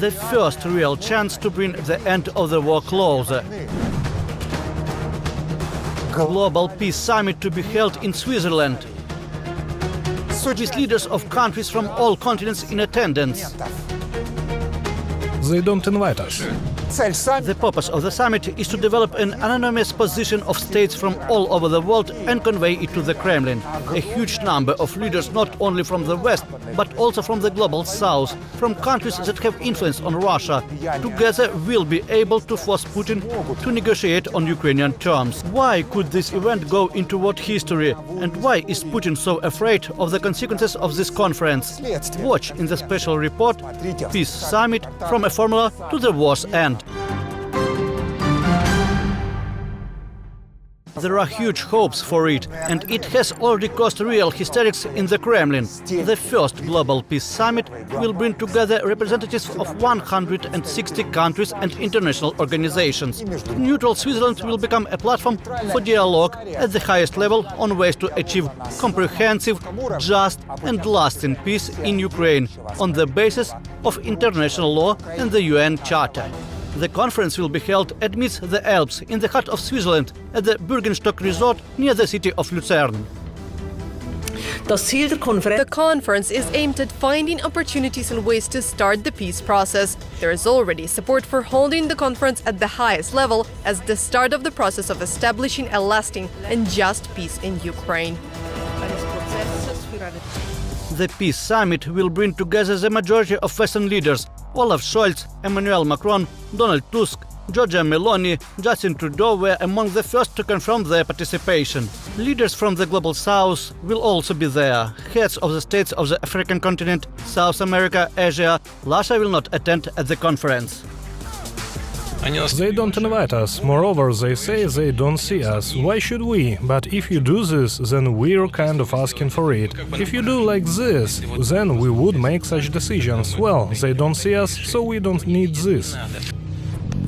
the first real chance to bring the end of the war closer. Global Peace Summit to be held in Switzerland, with leaders of countries from all continents in attendance. They don't invite us. The purpose of the summit is to develop an anonymous position of states from all over the world and convey it to the Kremlin. A huge number of leaders, not only from the West, but also from the global South, from countries that have influence on Russia, together will be able to force Putin to negotiate on Ukrainian terms. Why could this event go into world history? And why is Putin so afraid of the consequences of this conference? Watch in the special report Peace Summit from a formula to the war's end. There are huge hopes for it, and it has already caused real hysterics in the Kremlin. The first Global Peace Summit will bring together representatives of 160 countries and international organizations. Neutral Switzerland will become a platform for dialogue at the highest level on ways to achieve comprehensive, just and lasting peace in Ukraine on the basis of international law and the UN Charter. The conference will be held amidst the Alps in the heart of Switzerland at the Bürgenstock Resort near the city of Lucerne. The conference is aimed at finding opportunities and ways to start the peace process. There is already support for holding the conference at the highest level as the start of the process of establishing a lasting and just peace in Ukraine. The Peace Summit will bring together the majority of Western leaders: Olaf Scholz, Emmanuel Macron, Donald Tusk, Giorgia Meloni, Justin Trudeau were among the first to confirm their participation. Leaders from the Global South will also be there. Heads of the states of the African continent, South America, Asia. Russia will not attend at the conference. They don't invite us. Moreover, they say they don't see us. Why should we? But if you do this, then we're kind of asking for it. If you do like this, then we would make such decisions. Well, they don't see us, so we don't need this.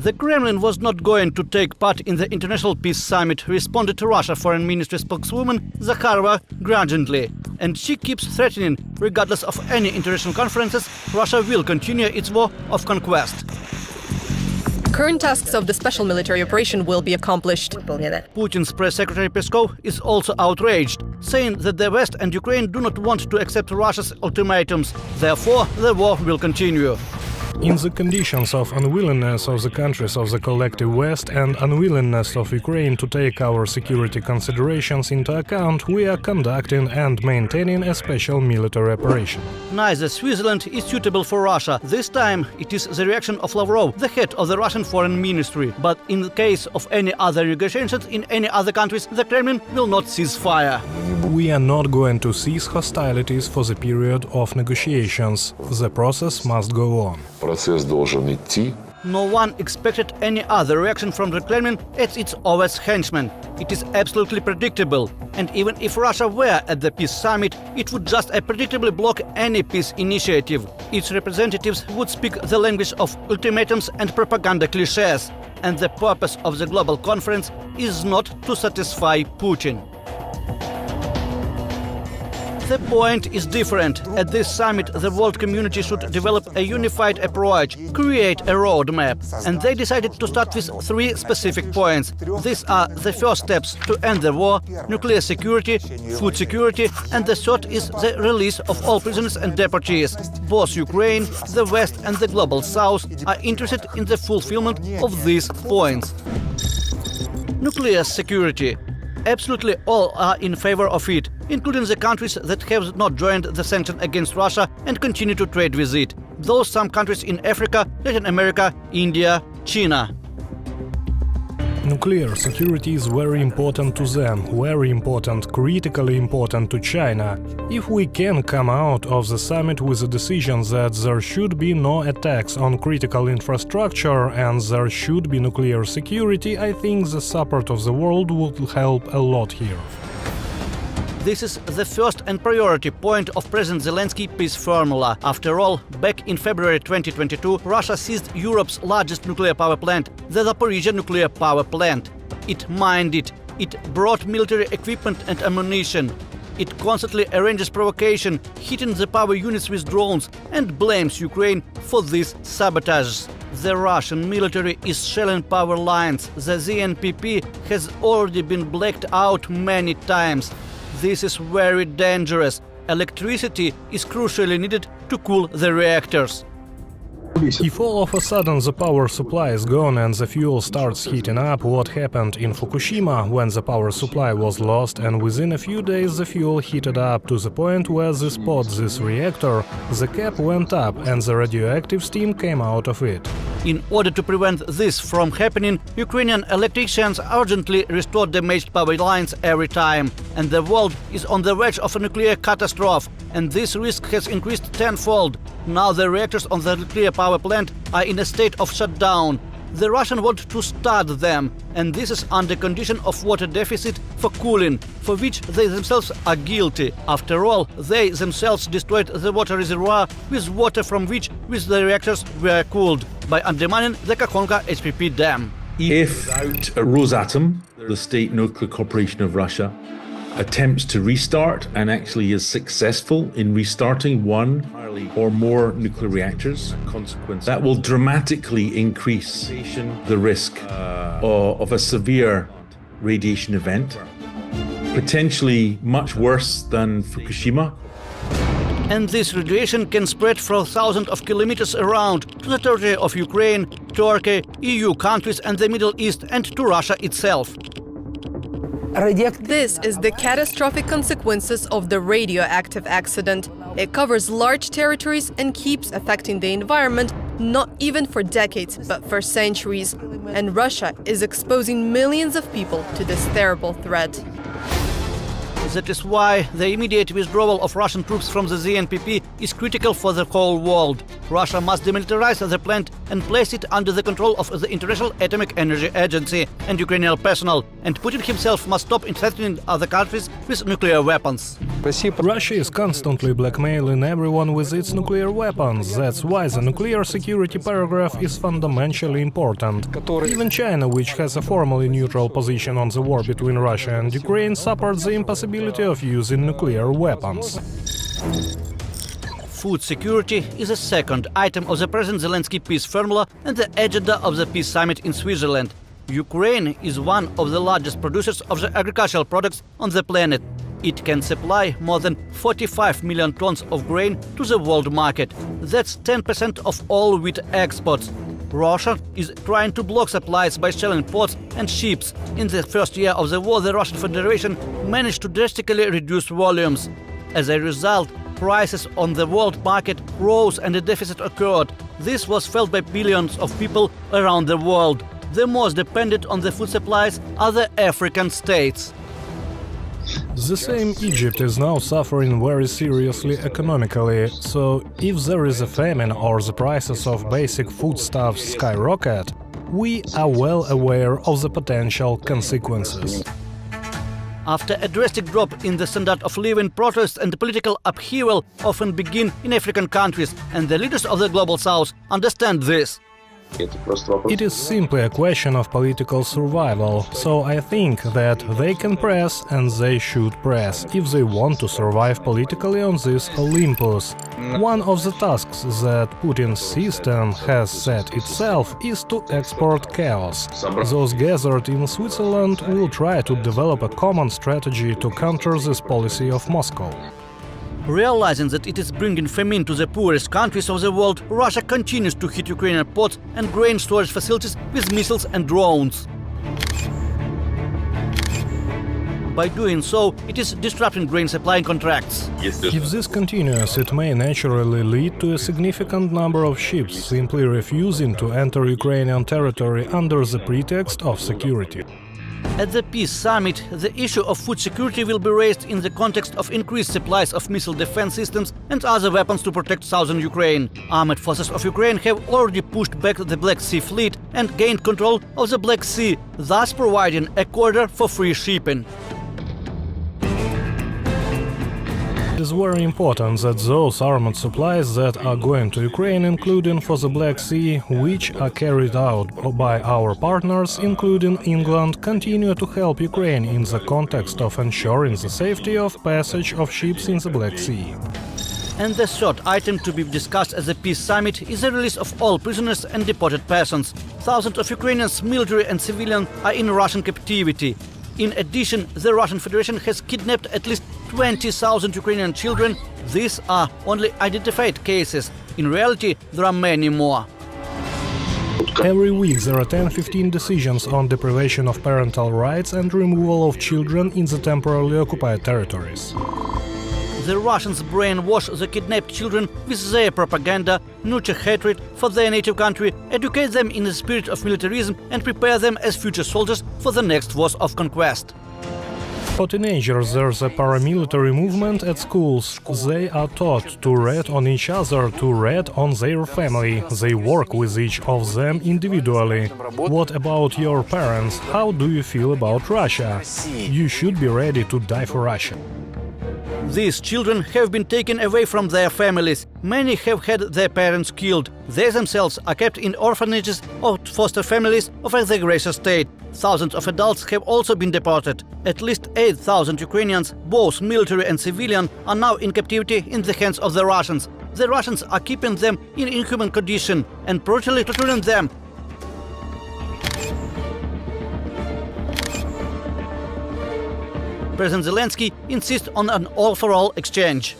The Kremlin was not going to take part in the International Peace Summit, responded to Russia Foreign Ministry spokeswoman Zakharova grudgingly. And she keeps threatening, regardless of any international conferences, Russia will continue its war of conquest. Current tasks of the special military operation will be accomplished. Putin's press secretary Peskov is also outraged, saying that the West and Ukraine do not want to accept Russia's ultimatums. Therefore, the war will continue. In the conditions of unwillingness of the countries of the collective West and unwillingness of Ukraine to take our security considerations into account, we are conducting and maintaining a special military operation. Neither Switzerland is suitable for Russia. This time it is the reaction of Lavrov, the head of the Russian Foreign Ministry. But in the case of any other negotiations in any other countries, the Kremlin will not cease fire. We are not going to cease hostilities for the period of negotiations. The process must go on. No one expected any other reaction from the Kremlin as its always henchman. It is absolutely predictable. And even if Russia were at the peace summit, it would just predictably block any peace initiative. Its representatives would speak the language of ultimatums and propaganda clichés. And the purpose of the global conference is not to satisfy Putin. The point is different. At this summit, the world community should develop a unified approach, create a roadmap. And they decided to start with 3 specific points. These are the first steps to end the war, nuclear security, food security, and the third is the release of all prisoners and deportees. Both Ukraine, the West and the Global South are interested in the fulfillment of these points. Nuclear security. Absolutely all are in favor of it, including the countries that have not joined the sanctions against Russia and continue to trade with it. Those some countries in Africa, Latin America, India, China. Nuclear security is very important to them, very important, critically important to China. If we can come out of the summit with a decision that there should be no attacks on critical infrastructure and there should be nuclear security, I think the support of the world would help a lot here. This is the first and priority point of President Zelensky's peace formula. After all, back in February 2022, Russia seized Europe's largest nuclear power plant, the Zaporizhzhia nuclear power plant. It mined it. It brought military equipment and ammunition. It constantly arranges provocation, hitting the power units with drones, and blames Ukraine for these sabotages. The Russian military is shelling power lines. The ZNPP has already been blacked out many times. This is very dangerous. Electricity is crucially needed to cool the reactors. If all of a sudden the power supply is gone and the fuel starts heating up, what happened in Fukushima when the power supply was lost and within a few days the fuel heated up to the point where this reactor, the cap went up and the radioactive steam came out of it. In order to prevent this from happening, Ukrainian electricians urgently restore damaged power lines every time. And the world is on the verge of a nuclear catastrophe. And this risk has increased tenfold. Now the reactors on the nuclear power plant are in a state of shutdown. The Russians want to start them, and this is under condition of water deficit for cooling, for which they themselves are guilty. After all, they themselves destroyed the water reservoir with water from which the reactors were cooled by undermining the Kakhonka HPP dam. If Rosatom, the state nuclear corporation of Russia, attempts to restart and actually is successful in restarting one or more nuclear reactors, that will dramatically increase the risk of a severe radiation event, potentially much worse than Fukushima. And this radiation can spread for thousands of kilometers around to the territory of Ukraine, Turkey, EU countries and the Middle East, and to Russia itself. This is the catastrophic consequences of the radioactive accident. It covers large territories and keeps affecting the environment, not even for decades, but for centuries. And Russia is exposing millions of people to this terrible threat. That is why the immediate withdrawal of Russian troops from the ZNPP is critical for the whole world. Russia must demilitarize the plant and place it under the control of the International Atomic Energy Agency and Ukrainian personnel. And Putin himself must stop threatening other countries with nuclear weapons. Russia is constantly blackmailing everyone with its nuclear weapons. That's why the nuclear security paragraph is fundamentally important. Even China, which has a formally neutral position on the war between Russia and Ukraine, supports the impossibility of using nuclear weapons. Food security is a second item of the President Zelensky peace formula and the agenda of the peace summit in Switzerland. Ukraine is one of the largest producers of the agricultural products on the planet. It can supply more than 45 million tons of grain to the world market. That's 10% of all wheat exports. Russia is trying to block supplies by shelling ports and ships. In the first year of the war, the Russian Federation managed to drastically reduce volumes. As a result, prices on the world market rose and a deficit occurred. This was felt by billions of people around the world. The most dependent on the food supplies are the African states. The same Egypt is now suffering very seriously economically, so if there is a famine or the prices of basic foodstuffs skyrocket, we are well aware of the potential consequences. After a drastic drop in the standard of living, protests and political upheaval often begin in African countries, and the leaders of the Global South understand this. It is simply a question of political survival, so I think that they can press and they should press if they want to survive politically on this Olympus. One of the tasks that Putin's system has set itself is to export chaos. Those gathered in Switzerland will try to develop a common strategy to counter this policy of Moscow. Realizing that it is bringing famine to the poorest countries of the world, Russia continues to hit Ukrainian ports and grain storage facilities with missiles and drones. By doing so, it is disrupting grain supply contracts. If this continues, it may naturally lead to a significant number of ships simply refusing to enter Ukrainian territory under the pretext of security. At the peace summit, the issue of food security will be raised in the context of increased supplies of missile defense systems and other weapons to protect southern Ukraine. Armed forces of Ukraine have already pushed back the Black Sea fleet and gained control of the Black Sea, thus providing a corridor for free shipping. is very important that those armored supplies that are going to Ukraine, including for the Black Sea, which are carried out by our partners, including England, continue to help Ukraine in the context of ensuring the safety of passage of ships in the Black Sea. And the third item to be discussed at the peace summit is the release of all prisoners and deported persons. Thousands of Ukrainians, military and civilian, are in Russian captivity. In addition, the Russian Federation has kidnapped at least 20,000 Ukrainian children. These are only identified cases. In reality, there are many more. Every week there are 10-15 decisions on deprivation of parental rights and removal of children in the temporarily occupied territories. The Russians brainwash the kidnapped children with their propaganda, nurture hatred for their native country, educate them in the spirit of militarism and prepare them as future soldiers for the next wars of conquest. For teenagers, there's a paramilitary movement at schools. They are taught to rat on each other, to rat on their family. They work with each of them individually. What about your parents? How do you feel about Russia? You should be ready to die for Russia. These children have been taken away from their families. Many have had their parents killed. They themselves are kept in orphanages or foster families of the aggressor state. Thousands of adults have also been deported. At least 8,000 Ukrainians, both military and civilian, are now in captivity in the hands of the Russians. The Russians are keeping them in inhuman condition and brutally torturing them. President Zelensky insists on an all-for-all exchange.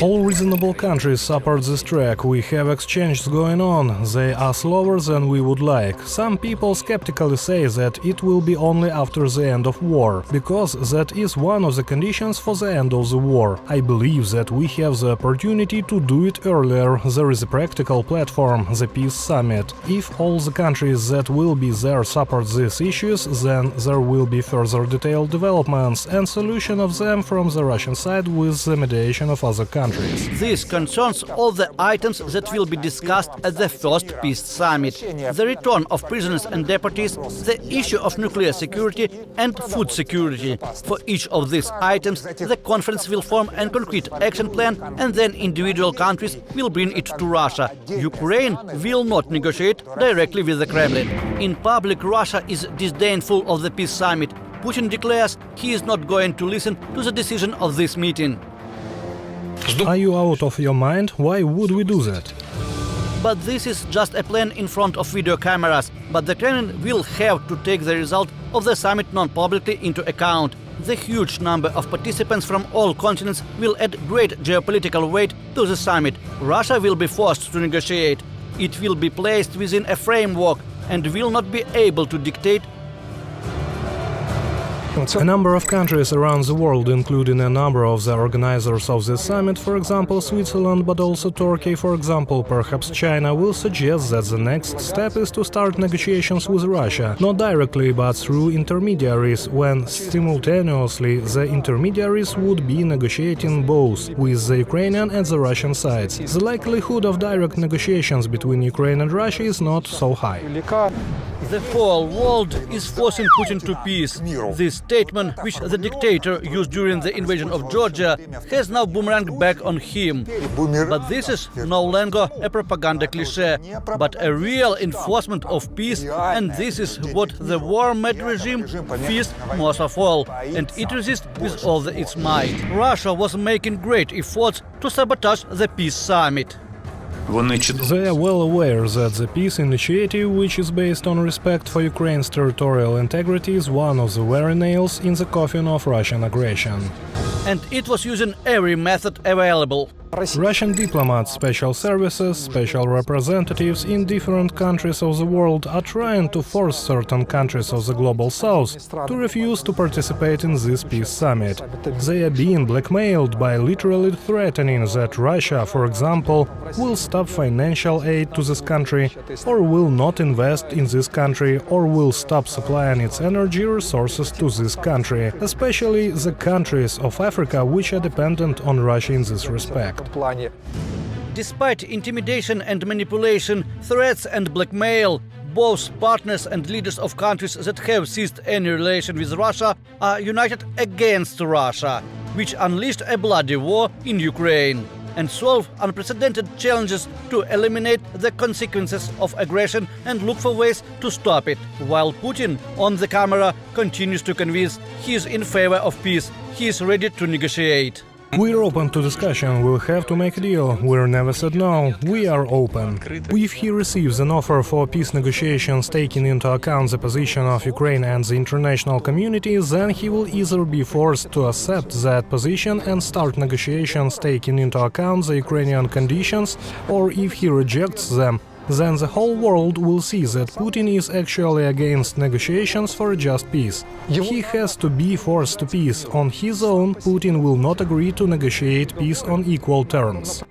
All reasonable countries support this track. We have exchanges going on. They are slower than we would like. Some people skeptically say that it will be only after the end of war, because that is one of the conditions for the end of the war. I believe that we have the opportunity to do it earlier. There is a practical platform, the Peace Summit. If all the countries that will be there support these issues, then there will be further detailed developments and solution of them from the Russian side with the mediation of other countries. This concerns all the items that will be discussed at the first peace summit: the return of prisoners and deportees, the issue of nuclear security and food security. For each of these items, the conference will form a concrete action plan, and then individual countries will bring it to Russia. Ukraine will not negotiate directly with the Kremlin. In public, Russia is disdainful of the peace summit. Putin declares he is not going to listen to the decision of this meeting. Are you out of your mind? Why would we do that? But this is just a plan in front of video cameras. But the Kremlin will have to take the result of the summit non-publicly into account. The huge number of participants from all continents will add great geopolitical weight to the summit. Russia will be forced to negotiate. It will be placed within a framework and will not be able to dictate. A number of countries around the world, including a number of the organizers of this summit, for example Switzerland, but also Turkey, for example, perhaps China, will suggest that the next step is to start negotiations with Russia, not directly but through intermediaries, when simultaneously the intermediaries would be negotiating both with the Ukrainian and the Russian sides. The likelihood of direct negotiations between Ukraine and Russia is not so high. The whole world is forcing Putin to peace. This statement, which the dictator used during the invasion of Georgia, has now boomeranged back on him. But this is no longer a propaganda cliché, but a real enforcement of peace, and this is what the war-mad regime fears most of all, and it resists with all its might. Russia was making great efforts to sabotage the peace summit. They are well aware that the peace initiative, which is based on respect for Ukraine's territorial integrity, is one of the very nails in the coffin of Russian aggression. And it was using every method available. Russian diplomats, special services, special representatives in different countries of the world are trying to force certain countries of the global south to refuse to participate in this peace summit. They are being blackmailed by literally threatening that Russia, for example, will stop financial aid to this country, or will not invest in this country, or will stop supplying its energy resources to this country, especially the countries of Africa which are dependent on Russia in this respect. Despite intimidation and manipulation, threats and blackmail, both partners and leaders of countries that have ceased any relation with Russia are united against Russia. which unleashed a bloody war in Ukraine, and solve unprecedented challenges to eliminate the consequences of aggression and look for ways to stop it. While Putin, on the camera, continues to convince he is in favor of peace, he is ready to negotiate. We're open to discussion, we'll have to make a deal. We're never said no, we are open. If he receives an offer for peace negotiations taking into account the position of Ukraine and the international community, then he will either be forced to accept that position and start negotiations taking into account the Ukrainian conditions, or if he rejects them, then the whole world will see that Putin is actually against negotiations for a just peace. He has to be forced to peace. On his own, Putin will not agree to negotiate peace on equal terms.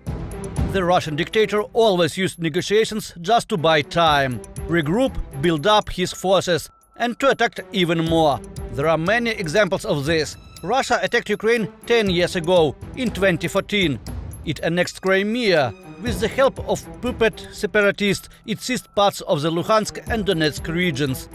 The Russian dictator always used negotiations just to buy time, regroup, build up his forces, and to attack even more. There are many examples of this. Russia attacked Ukraine 10 years ago, in 2014. It annexed Crimea. With the help of puppet separatists, it seized parts of the Luhansk and Donetsk regions,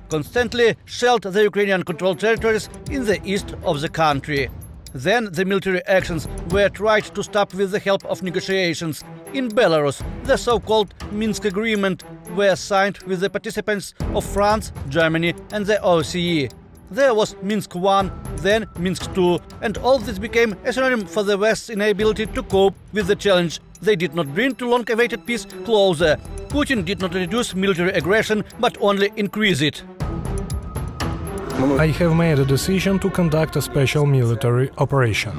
constantly shelled the Ukrainian-controlled territories in the east of the country. Then the military actions were tried to stop with the help of negotiations. In Belarus, the so-called Minsk Agreement were signed with the participants of France, Germany and the OSCE. There was Minsk I, then Minsk II, and all this became a synonym for the West's inability to cope with the challenge. They did not bring to long-awaited peace closer. Putin did not reduce military aggression, but only increase it. I have made a decision to conduct a special military operation.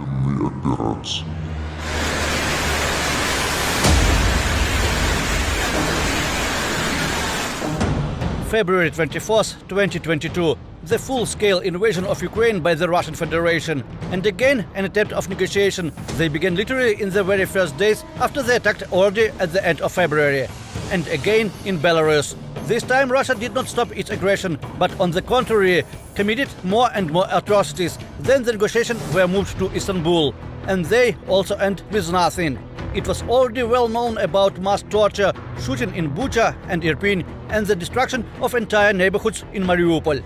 February 24th, 2022. The full-scale invasion of Ukraine by the Russian Federation. And again, an attempt of negotiation. They began literally in the very first days after the attack already at the end of February. And again in Belarus. This time Russia did not stop its aggression, but on the contrary, committed more and more atrocities. Then the negotiations were moved to Istanbul. And they also end with nothing. It was already well known about mass torture, shooting in Bucha and Irpin, and the destruction of entire neighborhoods in Mariupol.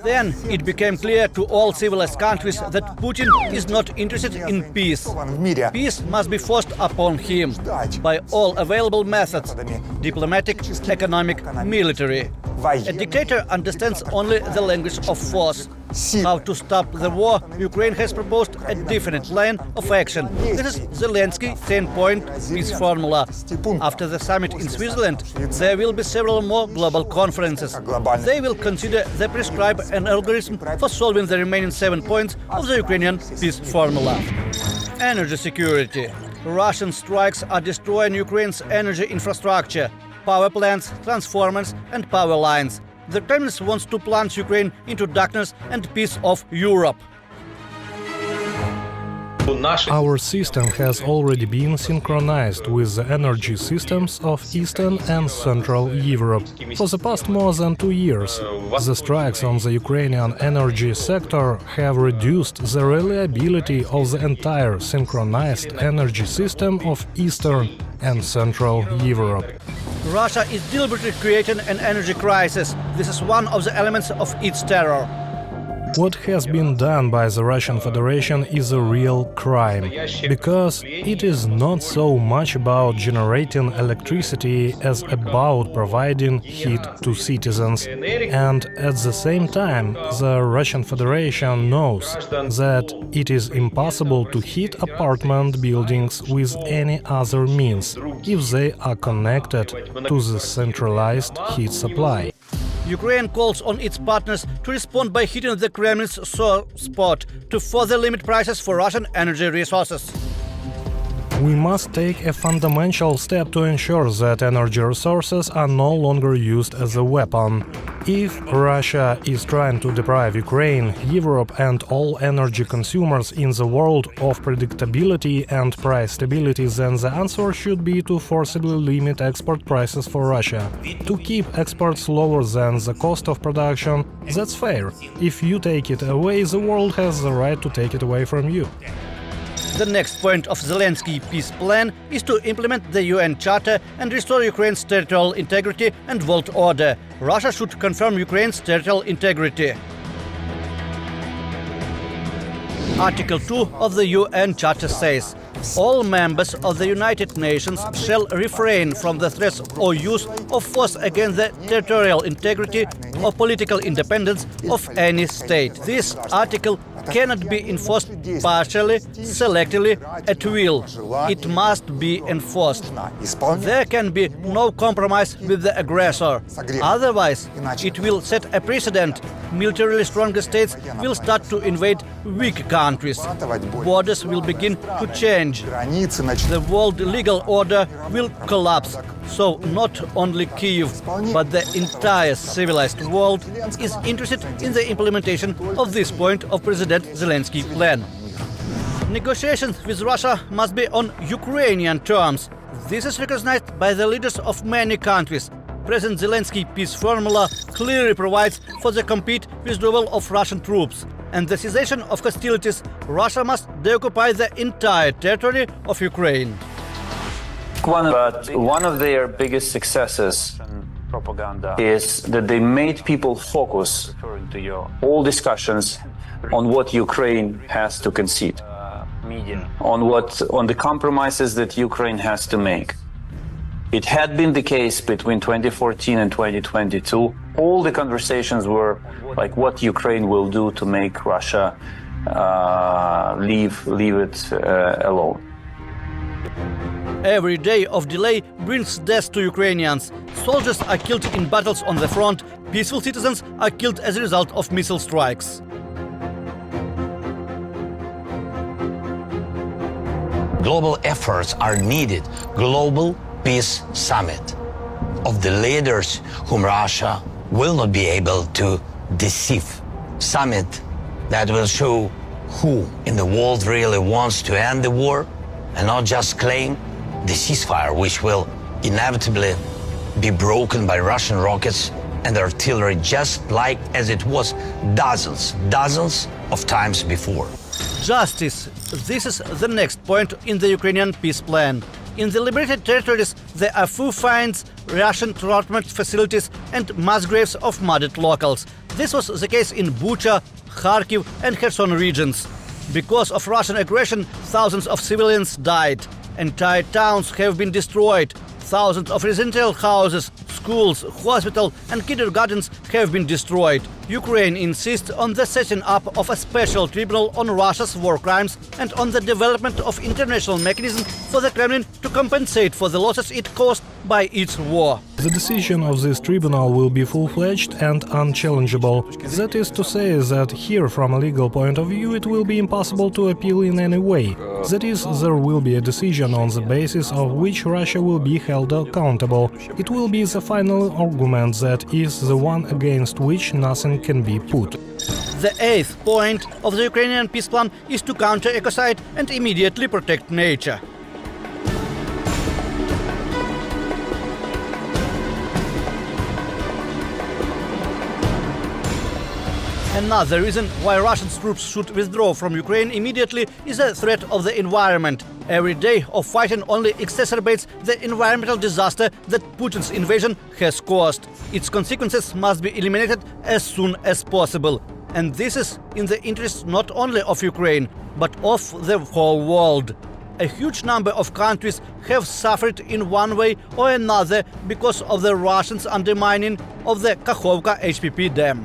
Then it became clear to all civilized countries that Putin is not interested in peace. Peace must be forced upon him by all available methods: diplomatic, economic, military. A dictator understands only the language of force. How to stop the war, Ukraine has proposed a different line of action. This is Zelensky's 10-point peace formula. After the summit in Switzerland, there will be several more global conferences. They will consider the prescribe an algorithm for solving the remaining 7 points of the Ukrainian peace formula. Energy security. Russian strikes are destroying Ukraine's energy infrastructure, power plants, transformers and power lines. The Kremlin wants to plunge Ukraine into darkness and peace of Europe. Our system has already been synchronized with the energy systems of Eastern and Central Europe. For the past more than 2 years, the strikes on the Ukrainian energy sector have reduced the reliability of the entire synchronized energy system of Eastern and Central Europe. Russia is deliberately creating an energy crisis. This is one of the elements of its terror. What has been done by the Russian Federation is a real crime, because it is not so much about generating electricity as about providing heat to citizens. And at the same time, the Russian Federation knows that it is impossible to heat apartment buildings with any other means if they are connected to the centralized heat supply. Ukraine calls on its partners to respond by hitting the Kremlin's sore spot to further limit prices for Russian energy resources. We must take a fundamental step to ensure that energy resources are no longer used as a weapon. If Russia is trying to deprive Ukraine, Europe and all energy consumers in the world of predictability and price stability, then the answer should be to forcibly limit export prices for Russia. To keep exports lower than the cost of production, that's fair. If you take it away, the world has the right to take it away from you. The next point of Zelensky's peace plan is to implement the UN Charter and restore Ukraine's territorial integrity and world order. Russia should confirm Ukraine's territorial integrity. Article 2 of the UN Charter says, all members of the United Nations shall refrain from the threats or use of force against the territorial integrity or political independence of any state. This article cannot be enforced partially, selectively, at will. It must be enforced. There can be no compromise with the aggressor. Otherwise, it will set a precedent. Militarily stronger states will start to invade weak countries. Borders will begin to change. The world legal order will collapse. So not only Kyiv, but the entire civilized world is interested in the implementation of this point of President Zelensky's plan. Negotiations with Russia must be on Ukrainian terms. This is recognized by the leaders of many countries. President Zelensky's peace formula clearly provides for the complete withdrawal of Russian troops and the cessation of hostilities. Russia must deoccupy the entire territory of Ukraine. But one of their biggest successes is that they made people focus all discussions on what Ukraine has to concede, on the compromises that Ukraine has to make. It had been the case between 2014 and 2022. All the conversations were like what Ukraine will do to make Russia leave it alone. Every day of delay brings death to Ukrainians. Soldiers are killed in battles on the front. Peaceful citizens are killed as a result of missile strikes. Global efforts are needed. Global peace summit of the leaders whom Russia will not be able to deceive. Summit that will show who in the world really wants to end the war and not just claim the ceasefire, which will inevitably be broken by Russian rockets and artillery, just like as it was dozens of times before. Justice. This is the next point in the Ukrainian peace plan. In the liberated territories, there are few fines, Russian treatment facilities and mass graves of murdered locals. This was the case in Bucha, Kharkiv and Kherson regions. Because of Russian aggression, thousands of civilians died. Entire towns have been destroyed. Thousands of residential houses, schools, hospitals and kindergartens have been destroyed. Ukraine insists on the setting up of a special tribunal on Russia's war crimes and on the development of international mechanisms for the Kremlin to compensate for the losses it caused by its war. The decision of this tribunal will be full-fledged and unchallengeable. That is to say that here, from a legal point of view, it will be impossible to appeal in any way. That is, there will be a decision on the basis of which Russia will be held accountable. It will be the final argument, that is the one against which nothing can be put. The eighth point of the Ukrainian peace plan is to counter ecocide and immediately protect nature. Another reason why Russian troops should withdraw from Ukraine immediately is the threat of the environment. Every day of fighting only exacerbates the environmental disaster that Putin's invasion has caused. Its consequences must be eliminated as soon as possible. And this is in the interest not only of Ukraine, but of the whole world. A huge number of countries have suffered in one way or another because of the Russians' undermining of the Kakhovka HPP dam.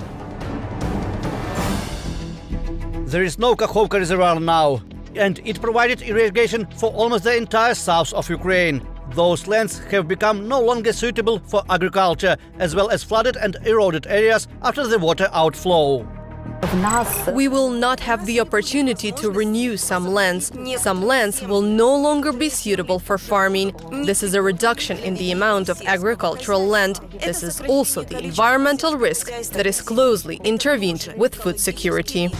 There is no Kakhovka reservoir now, and it provided irrigation for almost the entire south of Ukraine. Those lands have become no longer suitable for agriculture, as well as flooded and eroded areas after the water outflow. We will not have the opportunity to renew some lands. Some lands will no longer be suitable for farming. This is a reduction in the amount of agricultural land. This is also the environmental risk that is closely intertwined with food security.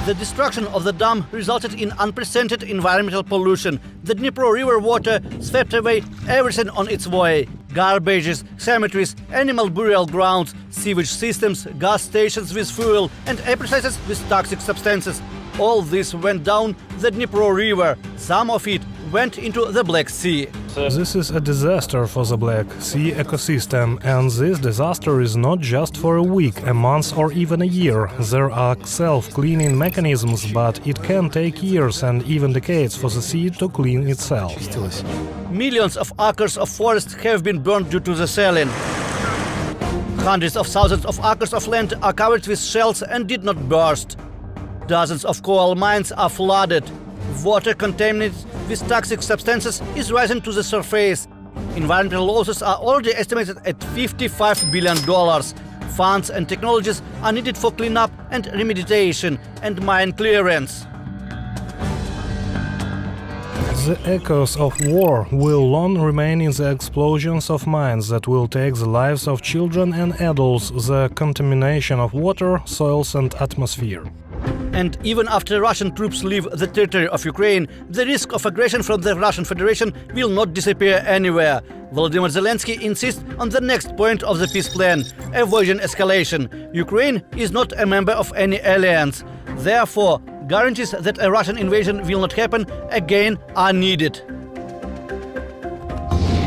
The destruction of the dam resulted in unprecedented environmental pollution. The Dnipro River water swept away everything on its way. Garbages, cemeteries, animal burial grounds, sewage systems, gas stations with fuel and appliances with toxic substances. All this went down the Dnipro River, some of it went into the Black Sea. This is a disaster for the Black Sea ecosystem, and this disaster is not just for a week, a month or even a year. There are self-cleaning mechanisms, but it can take years and even decades for the sea to clean itself. Millions of acres of forest have been burned due to the saline. Hundreds of thousands of acres of land are covered with shells and did not burst. Dozens of coal mines are flooded. Water contaminated with toxic substances is rising to the surface. Environmental losses are already estimated at $55 billion. Funds and technologies are needed for cleanup and remediation and mine clearance. The echoes of war will long remain in the explosions of mines that will take the lives of children and adults, the contamination of water, soils and atmosphere. And even after Russian troops leave the territory of Ukraine, the risk of aggression from the Russian Federation will not disappear anywhere. Volodymyr Zelensky insists on the next point of the peace plan – avoiding escalation. Ukraine is not a member of any alliance. Therefore, guarantees that a Russian invasion will not happen again are needed.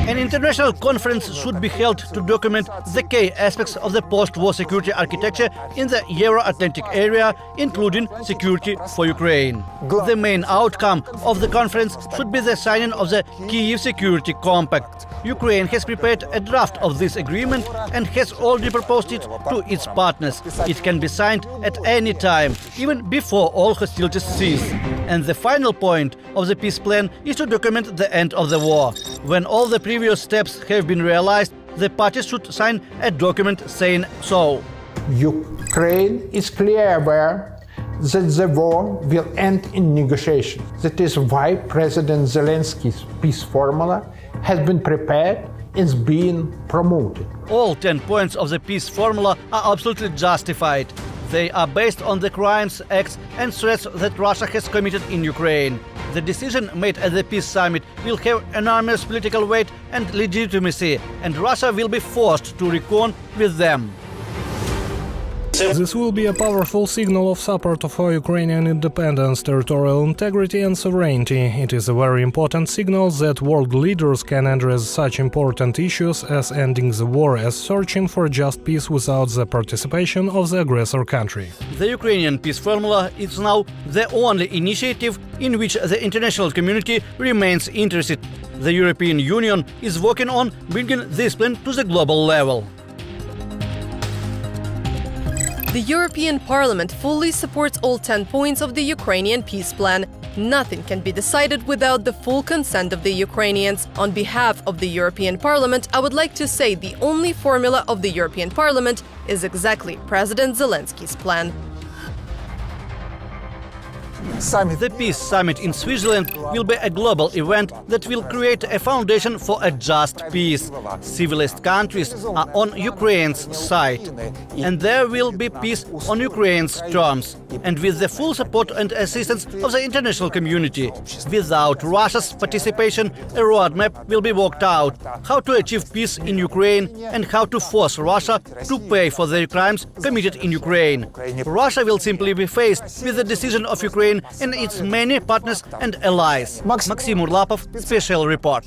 An international conference should be held to document the key aspects of the post-war security architecture in the Euro-Atlantic area, including security for Ukraine. The main outcome of the conference should be the signing of the Kyiv Security Compact. Ukraine has prepared a draft of this agreement and has already proposed it to its partners. It can be signed at any time, even before all hostilities cease. And the final point of the peace plan is to document the end of the war. When all the previous steps have been realized, the parties should sign a document saying so. Ukraine is clearly aware that the war will end in negotiation. That is why President Zelensky's peace formula has been prepared and is being promoted. All 10 points of the peace formula are absolutely justified. They are based on the crimes, acts and threats that Russia has committed in Ukraine. The decision made at the peace summit will have enormous political weight and legitimacy, and Russia will be forced to reckon with them. This will be a powerful signal of support for Ukrainian independence, territorial integrity and sovereignty. It is a very important signal that world leaders can address such important issues as ending the war as searching for just peace without the participation of the aggressor country. The Ukrainian peace formula is now the only initiative in which the international community remains interested. The European Union is working on bringing this plan to the global level. The European Parliament fully supports all 10 points of the Ukrainian peace plan. Nothing can be decided without the full consent of the Ukrainians. On behalf of the European Parliament, I would like to say the only formula of the European Parliament is exactly President Zelensky's plan. The Peace Summit in Switzerland will be a global event that will create a foundation for a just peace. Civilized countries are on Ukraine's side, and there will be peace on Ukraine's terms, and with the full support and assistance of the international community. Without Russia's participation, a roadmap will be worked out: how to achieve peace in Ukraine and how to force Russia to pay for their crimes committed in Ukraine. Russia will simply be faced with the decision of Ukraine and its many partners and allies. Maxim Urlapov, Special Report.